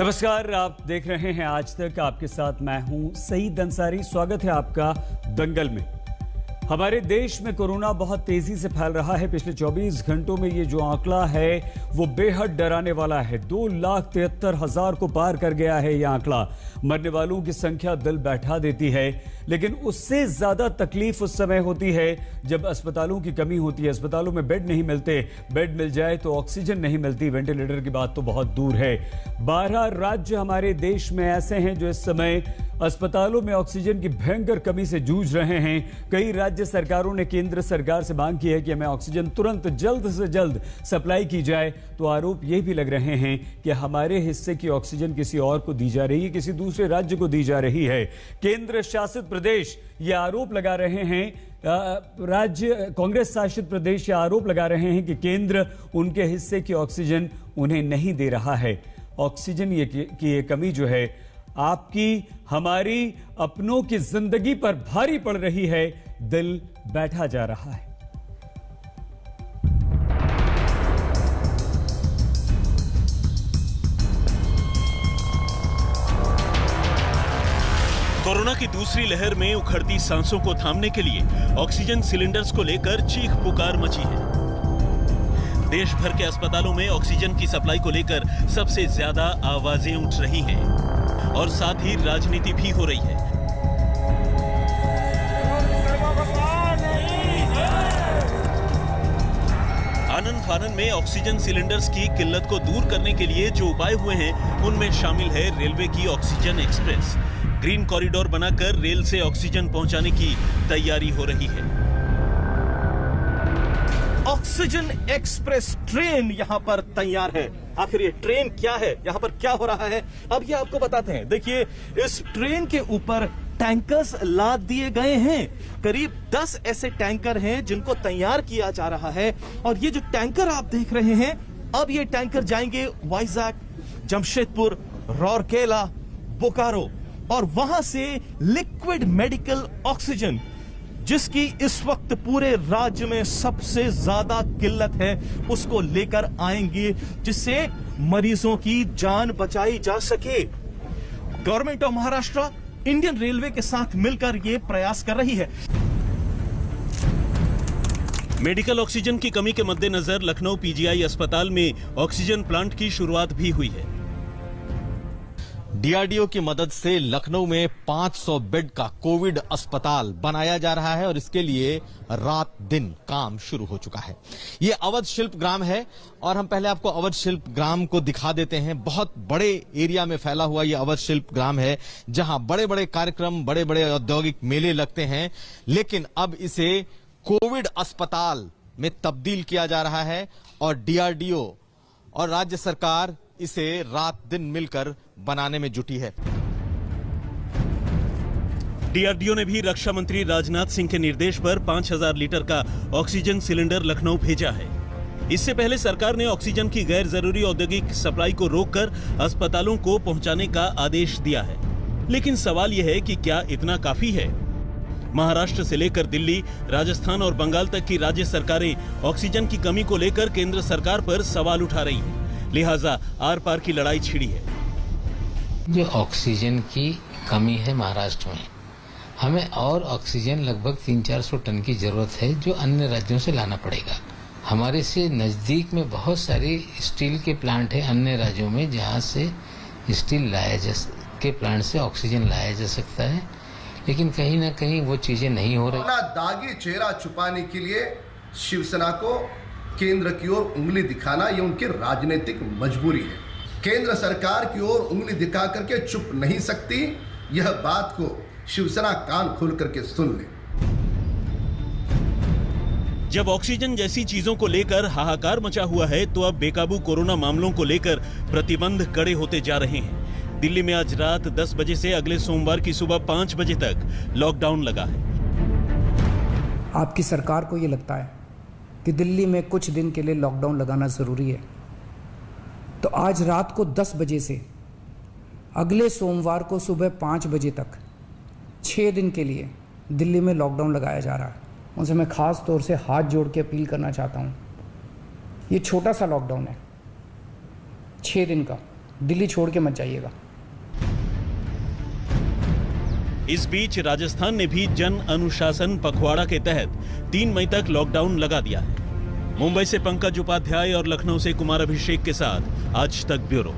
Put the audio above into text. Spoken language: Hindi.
नमस्कार, आप देख रहे हैं आज तक। आपके साथ मैं हूं सईद अंसारी। स्वागत है आपका दंगल में। हमारे देश में कोरोना बहुत तेजी से फैल रहा है। पिछले 24 घंटों में ये जो आंकड़ा है वो बेहद डराने वाला है। 2,73,000 को पार कर गया है ये आंकड़ा। मरने वालों की संख्या दिल बैठा देती है, लेकिन उससे ज्यादा तकलीफ उस समय होती है जब अस्पतालों की कमी होती है। अस्पतालों में बेड नहीं मिलते, बेड मिल जाए तो ऑक्सीजन नहीं मिलती। वेंटिलेटर की बात तो बहुत दूर है। 12 राज्य हमारे देश में ऐसे हैं जो इस समय अस्पतालों में ऑक्सीजन की भयंकर कमी से जूझ रहे हैं। कई राज्य सरकारों ने केंद्र सरकार से मांग की है कि हमें ऑक्सीजन तुरंत जल्द से जल्द सप्लाई की जाए। तो आरोप ये भी लग रहे हैं कि हमारे हिस्से की ऑक्सीजन किसी और को दी जा रही है, किसी दूसरे राज्य को दी जा रही है। केंद्र शासित प्रदेश ये आरोप लगा रहे हैं, राज्य कांग्रेस शासित प्रदेश ये आरोप लगा रहे हैं कि केंद्र उनके हिस्से की ऑक्सीजन उन्हें नहीं दे रहा है। ऑक्सीजन की ये कमी जो है आपकी हमारी अपनों की जिंदगी पर भारी पड़ रही है। दिल बैठा जा रहा है। कोरोना की दूसरी लहर में उखड़ती सांसों को थामने के लिए ऑक्सीजन सिलेंडर्स को लेकर चीख पुकार मची है। देश भर के अस्पतालों में ऑक्सीजन की सप्लाई को लेकर सबसे ज्यादा आवाजें उठ रही हैं और साथ ही राजनीति भी हो रही है। आनन फानन में ऑक्सीजन सिलेंडर्स की किल्लत को दूर करने के लिए जो उपाय हुए हैं उनमें शामिल है रेलवे की ऑक्सीजन एक्सप्रेस। ग्रीन कॉरिडोर बनाकर रेल से ऑक्सीजन पहुंचाने की तैयारी हो रही है। ऑक्सीजन एक्सप्रेस ट्रेन यहां पर तैयार है। आखिर ये ट्रेन क्या है, यहां पर क्या हो रहा है, अब ये आपको बताते हैं। देखिए, इस ट्रेन के ऊपर टैंकर्स लाद दिए गए हैं। करीब 10 ऐसे टैंकर हैं जिनको तैयार किया जा रहा है। और ये जो टैंकर आप देख रहे हैं, अब ये टैंकर जाएंगे वाइजैक, जमशेदपुर, राउरकेला, बोकारो, और वहां से लिक्विड मेडिकल ऑक्सीजन, जिसकी इस वक्त पूरे राज्य में सबसे ज्यादा किल्लत है, उसको लेकर आएंगे, जिससे मरीजों की जान बचाई जा सके। Government of Maharashtra Indian railway के साथ मिलकर यह प्रयास कर रही है। मेडिकल ऑक्सीजन की कमी के मद्देनजर लखनऊ पीजीआई अस्पताल में ऑक्सीजन प्लांट की शुरुआत भी हुई है। डीआरडीओ की मदद से लखनऊ में 500 बेड का कोविड अस्पताल बनाया जा रहा है और इसके लिए रात दिन काम शुरू हो चुका है। ये अवध शिल्प ग्राम है और हम पहले आपको अवध शिल्प ग्राम को दिखा देते हैं। बहुत बड़े एरिया में फैला हुआ ये अवध शिल्प ग्राम है, जहां बड़े बड़े कार्यक्रम, बड़े बड़े औद्योगिक मेले लगते हैं। लेकिन अब इसे कोविड अस्पताल में तब्दील किया जा रहा है और डीआरडीओ और राज्य सरकार इसे रात दिन मिलकर बनाने में जुटी है। डीआरडीओ ने भी रक्षा मंत्री राजनाथ सिंह के निर्देश पर 5,000 लीटर का ऑक्सीजन सिलेंडर लखनऊ भेजा है। इससे पहले सरकार ने ऑक्सीजन की गैर जरूरी औद्योगिक सप्लाई को रोककर अस्पतालों को पहुंचाने का आदेश दिया है। लेकिन सवाल यह है कि क्या इतना काफी है? महाराष्ट्र से लेकर दिल्ली, राजस्थान और बंगाल तक की राज्य सरकारें ऑक्सीजन की कमी को लेकर केंद्र सरकार पर सवाल उठा रही हैं। लिहाजा आर पार की लड़ाई छिड़ी है। जो ऑक्सीजन की कमी है महाराष्ट्र में, हमें और ऑक्सीजन लगभग 300-400 टन की जरूरत है, जो अन्य राज्यों से लाना पड़ेगा। हमारे से नजदीक में बहुत सारे स्टील के प्लांट है अन्य राज्यों में, जहां से स्टील के प्लांट से ऑक्सीजन लाया जा सकता है, लेकिन कहीं ना कहीं वो चीजें नहीं हो रही। अपना दागी चेहरा छुपाने के लिए शिवसेना को केंद्र की ओर उंगली दिखाना ये उनकी राजनीतिक मजबूरी है। केंद्र सरकार की ओर उंगली दिखा करके चुप नहीं सकती। यह बात को शिवसेना कान खोल करके सुन ले। जब ऑक्सीजन जैसी चीजों को लेकर हाहाकार मचा हुआ है, तो अब बेकाबू कोरोना मामलों को लेकर प्रतिबंध कड़े होते जा रहे हैं। दिल्ली में आज रात 10 बजे से अगले सोमवार की सुबह 5 बजे तक लॉकडाउन लगा है। आपकी सरकार को यह लगता है कि दिल्ली में कुछ दिन के लिए लॉकडाउन लगाना ज़रूरी है, तो आज रात को 10 बजे से अगले सोमवार को सुबह 5 बजे तक 6 दिन के लिए दिल्ली में लॉकडाउन लगाया जा रहा है। उनसे मैं ख़ास तौर से हाथ जोड़ के अपील करना चाहता हूँ। ये छोटा सा लॉकडाउन है, 6 दिन का, दिल्ली छोड़ के मत जाइएगा। इस बीच राजस्थान ने भी जन अनुशासन पखवाड़ा के तहत 3 मई तक लॉकडाउन लगा दिया है। मुंबई से पंकज उपाध्याय और लखनऊ से कुमार अभिषेक के साथ आज तक ब्यूरो।